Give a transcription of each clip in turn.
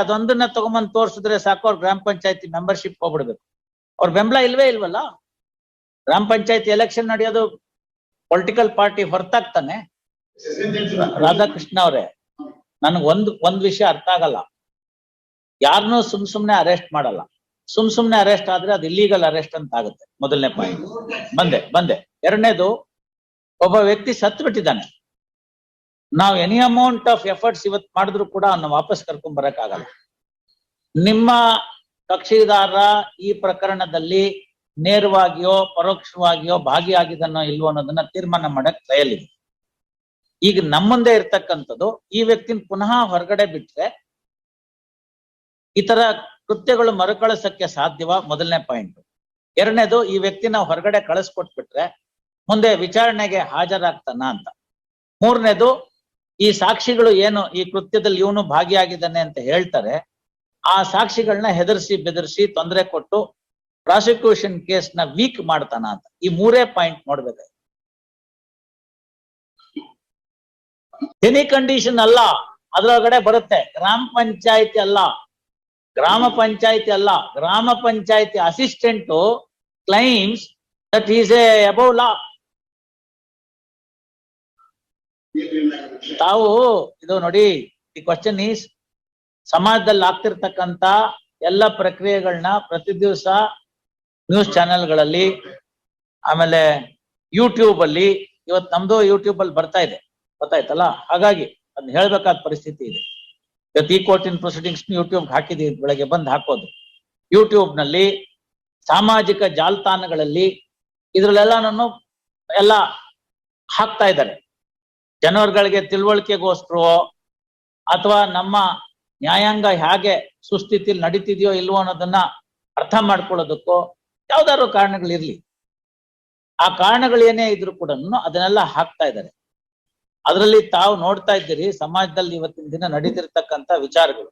ಅದೊಂದನ್ನ ತಗೊಂಬಂದ್ ತೋರ್ಸಿದ್ರೆ ಸಾಕು, ಅವ್ರ ಗ್ರಾಮ ಪಂಚಾಯತಿ ಮೆಂಬರ್ಶಿಪ್ ಹೋಗ್ಬಿಡ್ಬೇಕು. ಅವ್ರ ಬೆಂಬಲ ಇಲ್ವಲ್ಲ. ಗ್ರಾಮ ಪಂಚಾಯತಿ ಎಲೆಕ್ಷನ್ ನಡೆಯೋದು ಪೊಲಿಟಿಕಲ್ ಪಾರ್ಟಿ ಹೊರತಾಗ್ತಾನೆ. ರಾಧಾಕೃಷ್ಣ ಅವರೇ, ನನ್ಗೆ ಒಂದ್ ವಿಷಯ ಅರ್ಥ ಆಗಲ್ಲ. ಯಾರನ್ನೂ ಸುಮ್ನೆ ಅರೆಸ್ಟ್ ಮಾಡಲ್ಲ. ಸುಮ್ನೆ ಅರೆಸ್ಟ್ ಆದ್ರೆ ಅದು ಇಲ್ಲೀಗಲ್ ಅರೆಸ್ಟ್ ಅಂತ ಆಗುತ್ತೆ. ಮೊದಲನೇ ಪಾಯಿಂಟ್. ಬಂದೆ. ಎರಡನೇದು, ಒಬ್ಬ ವ್ಯಕ್ತಿ ಸತ್ತು ಬಿಟ್ಟಿದ್ದಾನೆ. ನಾವು ಎನಿ ಅಮೌಂಟ್ ಆಫ್ ಎಫರ್ಟ್ಸ್ ಇವತ್ತು ಮಾಡಿದ್ರು ಕೂಡ ಅವನ್ನ ವಾಪಸ್ ಕರ್ಕೊಂಡ್ ಬರಕ್ ಆಗಲ್ಲ. ನಿಮ್ಮ ಕಕ್ಷಿದಾರ ಈ ಪ್ರಕರಣದಲ್ಲಿ ನೇರವಾಗಿಯೋ ಪರೋಕ್ಷವಾಗಿಯೋ ಭಾಗಿಯಾಗಿದನೋ ಇಲ್ವೋ ಅನ್ನೋದನ್ನ ತೀರ್ಮಾನ ಮಾಡಕ್ ಟ್ರಯಲ್ ಇದೆ. ಈಗ ನಮ್ಮ ಮುಂದೆ ಇರ್ತಕ್ಕಂಥದ್ದು, ಈ ವ್ಯಕ್ತಿನ ಪುನಃ ಹೊರಗಡೆ ಬಿಟ್ರೆ ಈ ತರ ಕೃತ್ಯಗಳು ಮರುಕಳಿಸಕ್ಕೆ ಸಾಧ್ಯವ? ಮೊದಲನೇ ಪಾಯಿಂಟ್. ಎರಡನೇದು, ಈ ವ್ಯಕ್ತಿನ ಹೊರಗಡೆ ಕಳಿಸ್ಕೊಟ್ಬಿಟ್ರೆ ಮುಂದೆ ವಿಚಾರಣೆಗೆ ಹಾಜರಾಗ್ತಾನ ಅಂತ. ಮೂರನೇದು, ಈ ಸಾಕ್ಷಿಗಳು ಏನು ಈ ಕೃತ್ಯದಲ್ಲಿ ಇವನು ಭಾಗಿಯಾಗಿದ್ದಾನೆ ಅಂತ ಹೇಳ್ತಾರೆ, ಆ ಸಾಕ್ಷಿಗಳನ್ನ ಹೆದರ್ಸಿ ಬೆದರ್ಸಿ ತೊಂದರೆ ಕೊಟ್ಟು ಪ್ರಾಸಿಕ್ಯೂಷನ್ ಕೇಸ್ನ ವೀಕ್ ಮಾಡ್ತಾನ ಅಂತ. ಈ ಮೂರೇ ಪಾಯಿಂಟ್ ನೋಡ್ಬೇಕಾಯ್ತು. ಎನಿ ಕಂಡೀಷನ್ ಅಲ್ಲ, ಅದ್ರೊಳಗಡೆ ಬರುತ್ತೆ. ಗ್ರಾಮ ಪಂಚಾಯತಿ ಅಲ್ಲ, ಗ್ರಾಮ panchayat assistant claims that is a above law. ತಾವು ಇದು ನೋಡಿ, ದಿ ಕ್ವಶನ್ ಈಸ್, ಸಮಾಜದಲ್ಲಿ ಆಗ್ತಿರ್ತಕ್ಕಂತ ಎಲ್ಲ ಪ್ರಕ್ರಿಯೆಗಳನ್ನ ಪ್ರತಿ ದಿವಸ ನ್ಯೂಸ್ ಚಾನೆಲ್ಗಳಲ್ಲಿ, ಆಮೇಲೆ ಯೂಟ್ಯೂಬ್ ಅಲ್ಲಿ, ಇವತ್ತು ನಮ್ದು ಯೂಟ್ಯೂಬ್ ಅಲ್ಲಿ ಬರ್ತಾ ಇದೆ, ಗೊತ್ತಾಯ್ತಲ್ಲ. ಹಾಗಾಗಿ ಅದನ್ನ ಹೇಳ್ಬೇಕಾದ ಪರಿಸ್ಥಿತಿ ಇದೆ. ಇವತ್ತು ಈ ಕೋರ್ಟಿನ ಪ್ರೊಸೀಡಿಂಗ್ಸ್ ಯೂಟ್ಯೂಬ್ ಹಾಕಿದೀವಿ, ಬೆಳಗ್ಗೆ ಬಂದು ಹಾಕೋದು. ಯೂಟ್ಯೂಬ್ ನಲ್ಲಿ, ಸಾಮಾಜಿಕ ಜಾಲತಾಣಗಳಲ್ಲಿ ಇದ್ರಲ್ಲೆಲ್ಲಾನು ಎಲ್ಲ ಹಾಕ್ತಾ ಇದ್ದಾರೆ. ಜನರುಗಳಿಗೆ ತಿಳುವಳಿಕೆಗೋಸ್ಕರ ಅಥವಾ ನಮ್ಮ ನ್ಯಾಯಾಂಗ ಹೇಗೆ ಸುಸ್ಥಿತಿಯಲ್ಲಿ ನಡೀತಿದೆಯೋ ಇಲ್ವೋ ಅನ್ನೋದನ್ನ ಅರ್ಥ ಮಾಡ್ಕೊಳ್ಳೋದಕ್ಕೋ ಯಾವ್ದಾದ್ರು ಕಾರಣಗಳಿರ್ಲಿ, ಆ ಕಾರಣಗಳೇನೇ ಇದ್ರು ಕೂಡ ಅದನ್ನೆಲ್ಲ ಹಾಕ್ತಾ ಇದ್ದಾರೆ. ಅದರಲ್ಲಿ ತಾವು ನೋಡ್ತಾ ಇದ್ದೀರಿ ಸಮಾಜದಲ್ಲಿ ಇವತ್ತಿನ ದಿನ ನಡೀತಿರ್ತಕ್ಕಂಥ ವಿಚಾರಗಳು.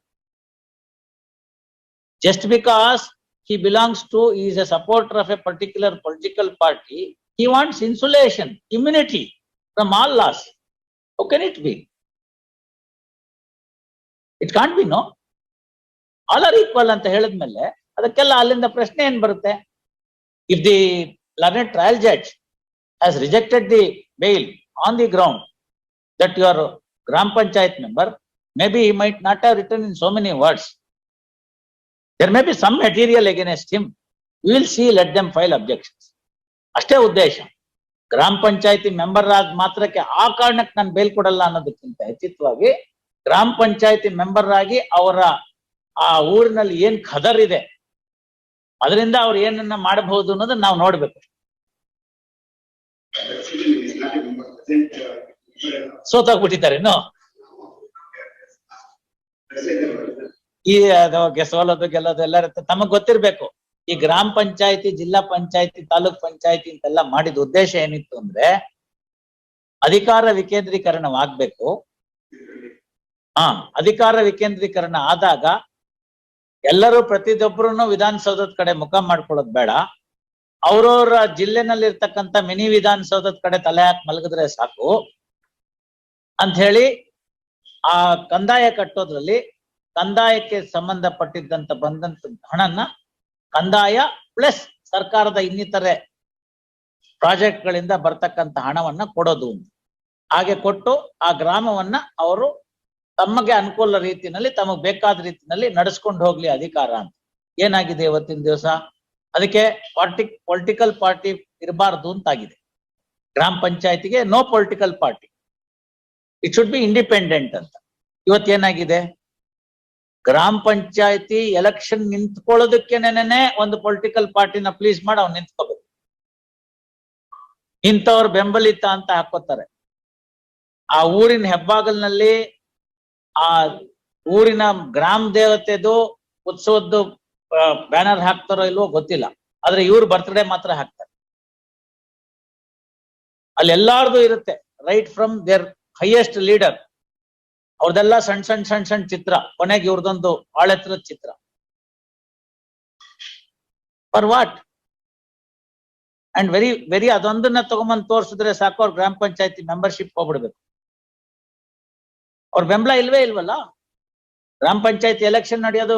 Just because he belongs to, he is a supporter of a particular political party, he wants insulation, immunity from all laws. How can it be? It can't be, no? All are equal ಅಂತ ಹೇಳಿದ್ಮೇಲೆ ಅದಕ್ಕೆಲ್ಲ ಅಲ್ಲಿಂದ ಪ್ರಶ್ನೆ ಏನ್ ಬರುತ್ತೆ? If the learned trial judge has rejected the bail on the ground that you are Gram Panchayat member, maybe he might not have written in so many words. There may be some material against him. We will see, let them file objections. ಅಷ್ಟೇ ಉದ್ದೇಶ. ಗ್ರಾಮ ಪಂಚಾಯತಿ member ಆದ ಮಾತ್ರಕ್ಕೆ ಆ ಕಾರಣಕ್ಕೆ ನಾನು bale ಕೊಡಲ್ಲ ಅನ್ನೋದಕ್ಕಿಂತ ಹೆಚ್ಚಿತವಾಗಿ ಗ್ರಾಮ ಪಂಚಾಯತಿ ಮೆಂಬರ್ ಆಗಿ ಅವರ ಆ ಊರಿನಲ್ಲಿ ಏನ್ ಖದರ್ ಇದೆ, ಅದರಿಂದ ಅವ್ರು ಏನನ್ನ ಮಾಡಬಹುದು ಅನ್ನೋದನ್ನ ನಾವು ನೋಡ್ಬೇಕು. ಸೋತಾಗ್ಬಿಟ್ಟಿದ್ದಾರೇನು? ಈ ಸೋಲೋದು ಗೆಲ್ಲೋದು ಎಲ್ಲ ಇರುತ್ತೆ. ತಮಗ್ ಗೊತ್ತಿರ್ಬೇಕು, ಈ ಗ್ರಾಮ ಪಂಚಾಯತಿ, ಜಿಲ್ಲಾ ಪಂಚಾಯತಿ, ತಾಲೂಕ್ ಪಂಚಾಯತಿ ಅಂತೆಲ್ಲ ಮಾಡಿದ ಉದ್ದೇಶ ಏನಿತ್ತು ಅಂದ್ರೆ ಅಧಿಕಾರ ವಿಕೇಂದ್ರೀಕರಣವಾಗ್ಬೇಕು. ಅಧಿಕಾರ ವಿಕೇಂದ್ರೀಕರಣ ಆದಾಗ ಎಲ್ಲರೂ ಪ್ರತಿಯೊಬ್ಬರು ವಿಧಾನಸೌಧದ ಕಡೆ ಮುಖ ಮಾಡ್ಕೊಳ್ಳೋದು ಬೇಡ, ಅವ್ರವ್ರ ಜಿಲ್ಲೆನಲ್ಲಿರ್ತಕ್ಕಂಥ ಮಿನಿ ವಿಧಾನಸೌಧದ ಕಡೆ ತಲೆ ಹಾಕಿ ಮಲಗಿದ್ರೆ ಸಾಕು ಅಂತ ಹೇಳಿ ಆ ಕಂದಾಯ ಕಟ್ಟೋದ್ರಲ್ಲಿ ಕಂದಾಯಕ್ಕೆ ಸಂಬಂಧಪಟ್ಟಿದ್ದಂತ ಬಂದಂತ ಹಣನ ಕಂದಾಯ ಪ್ಲಸ್ ಸರ್ಕಾರದ ಇನ್ನಿತರೆ ಪ್ರಾಜೆಕ್ಟ್ ಗಳಿಂದ ಬರ್ತಕ್ಕಂಥ ಹಣವನ್ನ ಕೊಡೋದು. ಹಾಗೆ ಕೊಟ್ಟು ಆ ಗ್ರಾಮವನ್ನ ಅವರು ತಮಗೆ ಅನುಕೂಲ ರೀತಿಯಲ್ಲಿ, ತಮಗ್ ಬೇಕಾದ ರೀತಿಯಲ್ಲಿ ನಡೆಸ್ಕೊಂಡು ಹೋಗ್ಲಿ ಅಧಿಕಾರ ಅಂತ. ಏನಾಗಿದೆ ಇವತ್ತಿನ ದಿವಸ? ಅದಕ್ಕೆ ಪೊಲಿಟಿಕಲ್ ಪಾರ್ಟಿ ಇರಬಾರ್ದು ಅಂತಾಗಿದೆ. ಗ್ರಾಮ ಪಂಚಾಯತಿಗೆ no political party, it should be independent ಅಂತ. ಇವತ್ತೇನಾಗಿದೆ? ಗ್ರಾಮ ಪಂಚಾಯತಿ ಎಲೆಕ್ಷನ್ ನಿಂತ್ಕೊಳ್ಳೋದಕ್ಕೇನೆ ಒಂದು ಪೊಲಿಟಿಕಲ್ ಪಾರ್ಟಿನ ಪ್ಲೀಸ್ ಮಾಡಿ ಅವ್ನು ನಿಂತ್ಕೋಬೇಕು. ಇಂಥವ್ರು ಬೆಂಬಲಿತ ಅಂತ ಹಾಕೋತಾರೆ. ಆ ಊರಿನ ಹೆಬ್ಬಾಗಲ್ನಲ್ಲಿ ಆ ಊರಿನ ಗ್ರಾಮ ದೇವತೆದು ಉತ್ಸವದ್ದು ಬ್ಯಾನರ್ ಹಾಕ್ತಾರೋ ಇಲ್ವೋ ಗೊತ್ತಿಲ್ಲ, ಆದ್ರೆ ಇವ್ರ ಬರ್ತ್ಡೇ ಮಾತ್ರ ಹಾಕ್ತಾರೆ. ಅಲ್ಲಿ ಎಲ್ಲಾರ್ದು ಇರುತ್ತೆ, right from there highest leader ಅವ್ರದೆಲ್ಲ ಸಣ್ಣ ಚಿತ್ರ, ಕೊನೆಗೆ ಇವ್ರದೊಂದು ಆಳೆತ್ತರದ ಚಿತ್ರ. For what? ಅಂಡ್ ವೆರಿ ಅದೊಂದನ್ನ ತಗೊಂಬಂದ್ ತೋರ್ಸಿದ್ರೆ ಸಾಕು, ಅವ್ರ ಗ್ರಾಮ ಪಂಚಾಯತಿ ಮೆಂಬರ್ಶಿಪ್ ಹೋಗ್ಬಿಡ್ಬೇಕು. ಅವ್ರ ಬೆಂಬಲ ಇಲ್ವಲ್ಲ. ಗ್ರಾಮ ಪಂಚಾಯತಿ ಎಲೆಕ್ಷನ್ ನಡೆಯೋದು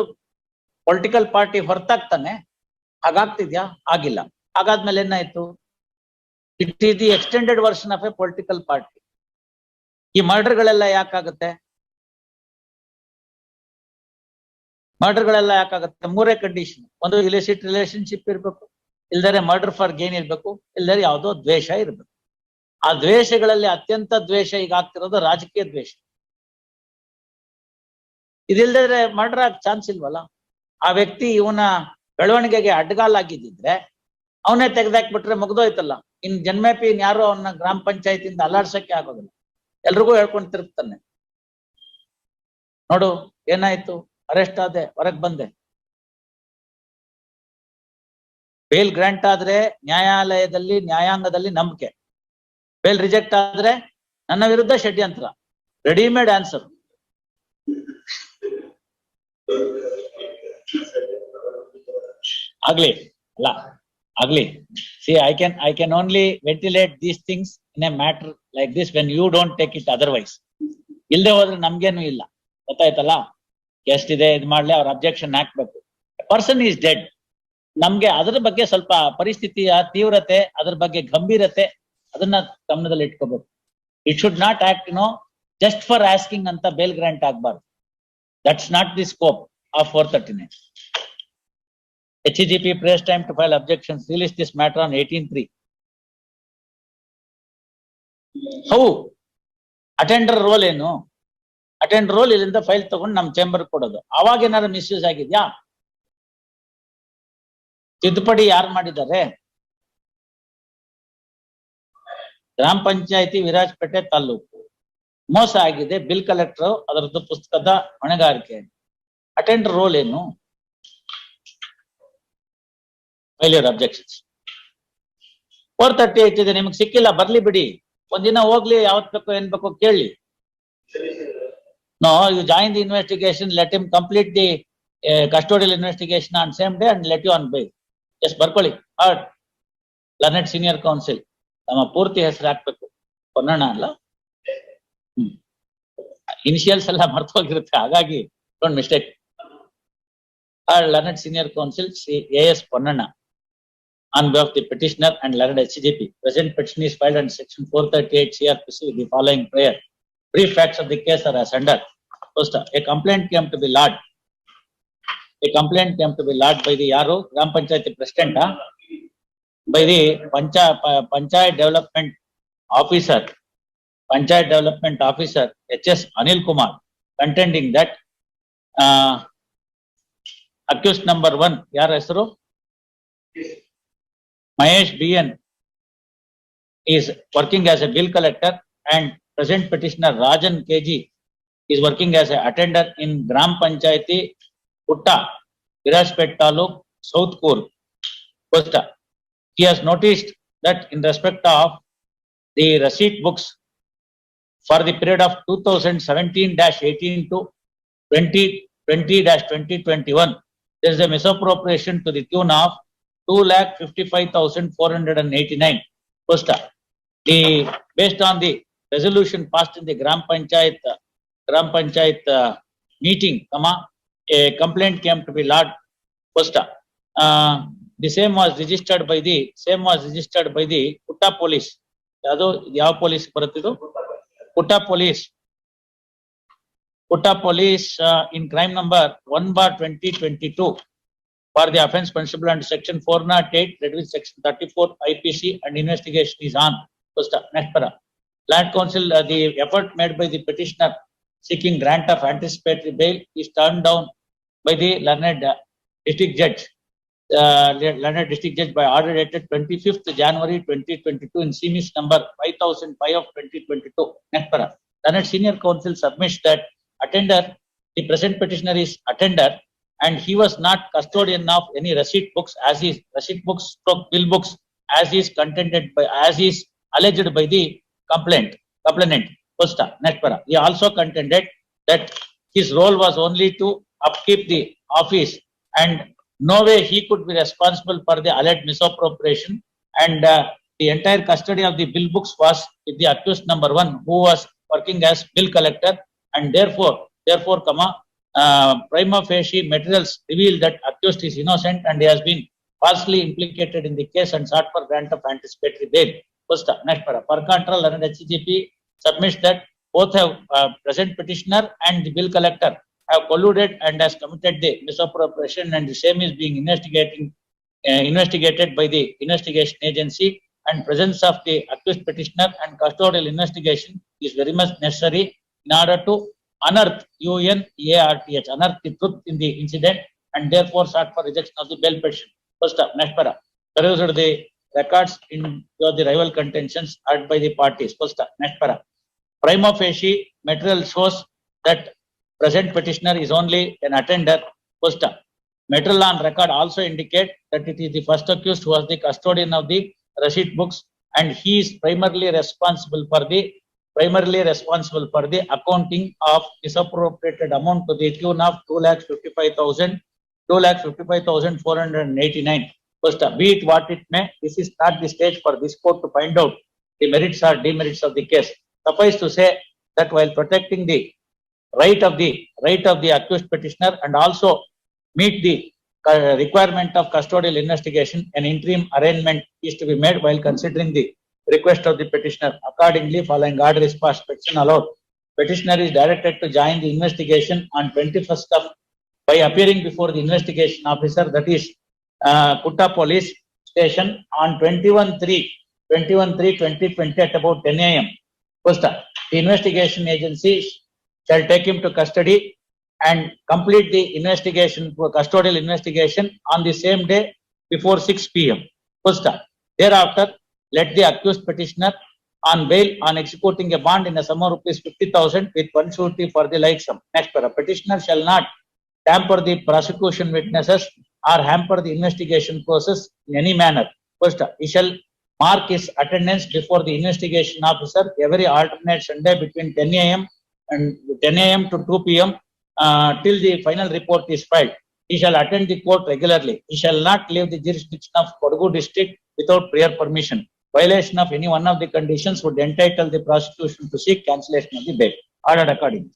ಪೊಲಿಟಿಕಲ್ ಪಾರ್ಟಿ ಹೊರತಾಗ್ತಾನೆ. ಹಾಗಾಗ್ತಿದ್ಯಾ? ಆಗಿಲ್ಲ. ಹಾಗಾದ್ಮೇಲೆ ಏನಾಯ್ತು? It is the extended version of A political party. ಈ ಮರ್ಡರ್ಗಳೆಲ್ಲ ಯಾಕಾಗುತ್ತೆ? ಮೂರೇ ಕಂಡೀಷನ್. ಒಂದು, ಇಲಿಸಿಟ್ ರಿಲೇಶನ್ಶಿಪ್ ಇರ್ಬೇಕು, ಇಲ್ದರೆ ಮರ್ಡರ್ ಫಾರ್ ಗೇನ್ ಇರ್ಬೇಕು, ಇಲ್ದರೆ ಯಾವುದೋ ದ್ವೇಷ ಇರ್ಬೇಕು. ಆ ದ್ವೇಷಗಳಲ್ಲಿ ಅತ್ಯಂತ ದ್ವೇಷ ಈಗ ಆಗ್ತಿರೋದು ರಾಜಕೀಯ ದ್ವೇಷ. ಇದಿಲ್ದಿದ್ರೆ ಮರ್ಡರ್ ಆಗ ಚಾನ್ಸ್ ಇಲ್ವಲ್ಲ. ಆ ವ್ಯಕ್ತಿ ಇವನ ಬೆಳವಣಿಗೆಗೆ ಅಡ್ಡಗಾಲಾಗಿದ್ದಿದ್ರೆ ಅವನೇ ತೆಗೆದಾಕ್ಬಿಟ್ರೆ ಮುಗ್ದೋಯ್ತಲ್ಲ. ಇನ್ ಜನ್ಮೇಪಿ ಯಾರು ಅವನ್ನ ಗ್ರಾಮ ಪಂಚಾಯತಿಯಿಂದ ಅಲ್ಲಾಡ್ಸಕ್ಕೆ ಆಗೋದಿಲ್ಲ. ಎಲ್ರಿಗೂ ಹೇಳ್ಕೊಂಡು ತಿರುಗ್ತಾನೆ. ನೋಡು ಏನಾಯ್ತು, ಅರೆಸ್ಟ್ ಆದೆ, ಹೊರಗ್ ಬಂದೆ. ಬೇಲ್ ಗ್ರಾಂಟ್ ಆದ್ರೆ ನ್ಯಾಯಾಲಯದಲ್ಲಿ, ನ್ಯಾಯಾಂಗದಲ್ಲಿ ನಂಬಿಕೆ. ಬೇಲ್ ರಿಜೆಕ್ಟ್ ಆದ್ರೆ ನನ್ನ ವಿರುದ್ಧ ಷಡ್ಯಂತ್ರ. Readymade answer. ಆಗ್ಲಿ ಅಲ್ಲ ಆಗ್ಲಿ. See, I can only ventilate these things in a matter like this when you don't take it otherwise. ಇಲ್ದೆ ಹೋದ್ರೆ ನಮ್ಗೇನು ಇಲ್ಲ. ಗೊತ್ತಾಯ್ತಲ್ಲ? ಎಷ್ಟಿದೆ ಇದ್ ಮಾಡ್ಲಿ, ಅವ್ರ ಅಬ್ಜೆಕ್ಷನ್ ಹಾಕ್ಬೇಕು. Person is dead. ನಮ್ಗೆ ಅದ್ರ ಬಗ್ಗೆ ಸ್ವಲ್ಪ ಪರಿಸ್ಥಿತಿಯ ತೀವ್ರತೆ, ಅದ್ರ ಬಗ್ಗೆ ಗಂಭೀರತೆ, ಅದನ್ನ ಗಮನದಲ್ಲಿ ಇಟ್ಕೋಬೇಕು. It should not act just for asking ಅಂತ ಬೇಲ್ ಗ್ರಾಂಟ್ ಆಗ್ಬಾರ್ದು. That's not the scope of 439. HEGP prays time to file objections. Release this matter on 18/3. How? Attender role ಏನು? ಅಟೆಂಡರ್ ರೋಲ್ ಇಲ್ಲಿಂದ ಫೈಲ್ ತಗೊಂಡು ನಮ್ ಚೇಂಬರ್ ಕೊಡೋದು. ಅವಾಗ ಏನಾದ್ರು misuse ಆಗಿದ್ಯಾ? ತಿದ್ದುಪಡಿ ಯಾರು ಮಾಡಿದ್ದಾರೆ? ಗ್ರಾಮ ಪಂಚಾಯತಿ ವಿರಾಜಪೇಟೆ ತಾಲೂಕು ಮೋಸ ಆಗಿದೆ. ಬಿಲ್ ಕಲೆಕ್ಟರ್ ಅದರದ್ದು ಪುಸ್ತಕದ ಹೊಣೆಗಾರಿಕೆ. ಅಟೆಂಡರ್ ರೋಲ್ ಏನು? File objections. 438 ಇದೆ, ನಿಮ್ಗೆ ಸಿಕ್ಕಿಲ್ಲ, ಬರ್ಲಿ ಬಿಡಿ. ಒಂದಿನ ಹೋಗ್ಲಿ, ಯಾವತ್ ಬೇಕೋ ಏನ್ ಬೇಕೋ ಕೇಳಿ. No, you join the investigation, let him complete the custodial investigation on same day and let you on bail. Yes, ಬರ್ಕೊಳ್ಳಿ. Heard. Learned Senior Counsel. ನಮ್ಮ ಪೂರ್ತಿ ಹೆಸರು ಹಾಕ್ಬೇಕು. ಪೊನ್ನಣ್ಣ ಅಲ್ಲ. ಇನಿಷಿಯಲ್ಸ್ ಎಲ್ಲ ಮರ್ತು ಹೋಗಿರುತ್ತೆ, ಹಾಗಾಗಿ don't mistake. Learned Senior Counsel A.S. Ponnanna on behalf of the petitioner and learned HCGP. Present petition is filed under section 438 CRPC with the following prayer. Brief facts of the case are as under. First, a complaint came to be lodged. By the Yaru Gram Panchayati President, by the Panchayat Development Officer, H.S. Anil Kumar, contending that accused number 1, ಯಾರ ಹೆಸರು? Mahesh BN is working as a bill collector and present petitioner Rajan KG is working as a attender in Gram Panchayati Putta, Virajpet Taluk, South Coorg, Costa. He has noticed that in respect of the receipt books for the period of 2017-18 to 2020-2021, there is a misappropriation to the tune of 2,55,489. Costa. Based on the resolution passed in the Gram Panchayat meeting, a complaint came to be lodged. Costa. The same was registered by the Putta police. ಯಾವ police ಬರುತ್ತಿದ್ದು? Putta police in crime number 1/2022 for the offence punishable under section 408 read with section 34 IPC and investigation is on. Next para. Land Council, the effort made by the petitioner seeking grant of anticipatory bail is turned down by the learned district judge by order dated 25th January 2022 in CMIS number 5005 of 2022. Next para. Learned Senior Counsel submits that the present petitioner is attender and he was not custodian of any receipt books bill books as is alleged by the complainant. Costa. Next para. He also contended that his role was only to upkeep the office and no way he could be responsible for the alleged misappropriation, and the entire custody of the bill books was with the accused number 1 who was working as bill collector, and therefore prima facie materials reveal that accused is innocent and he has been falsely implicated in the case and sought for grant of anticipatory bail. First, next para. Per contra, learned HCGP submits that both have present petitioner and the bill collector have colluded and has committed the misappropriation, and the same is being investigated by the investigation agency, and presence of the accused petitioner and custodial investigation is very much necessary in order to unearth UNARTH, unearth the truth in the incident, and therefore sought for rejection of the bail petition. First up, next para. Perused the records in the rival contentions urged by the parties. First up, next para. Prima facie material shows that present petitioner is only an attender. First up, material on record also indicate that it is the first accused who was the custodian of the receipt books, and he is primarily responsible for the accounting of misappropriated amount to the tune of 2,55,489. First, be it what it may, this is not the stage for this court to find out the merits or demerits of the case. Suffice to say that while protecting the right of the accused petitioner and also meet the requirement of custodial investigation, an interim arrangement is to be made while considering the request of the petitioner. Accordingly, following order is passed, petition allowed. Petitioner is directed to join the investigation on 21st of by appearing before the investigation officer, that is Kutta Police Station, on 21/3/2020 at about 10 a.m. First, the investigation agency shall take him to custody and complete the investigation, custodial investigation, on the same day before 6 p.m. First, thereafter, let the accused petitioner on bail on executing a bond in a sum of ₹50,000 with one surety for the like sum. Next para. Petitioner shall not tamper the prosecution witnesses or hamper the investigation process in any manner. First, he shall mark his attendance before the investigation officer every alternate Sunday between 10 a.m. to 2 p.m. Till the final report is filed. He shall attend the court regularly. He shall not leave the jurisdiction of Kodagu district without prior permission. Violation of any one of the conditions would entitle the prosecution to seek cancellation of the bail. Ordered accordingly.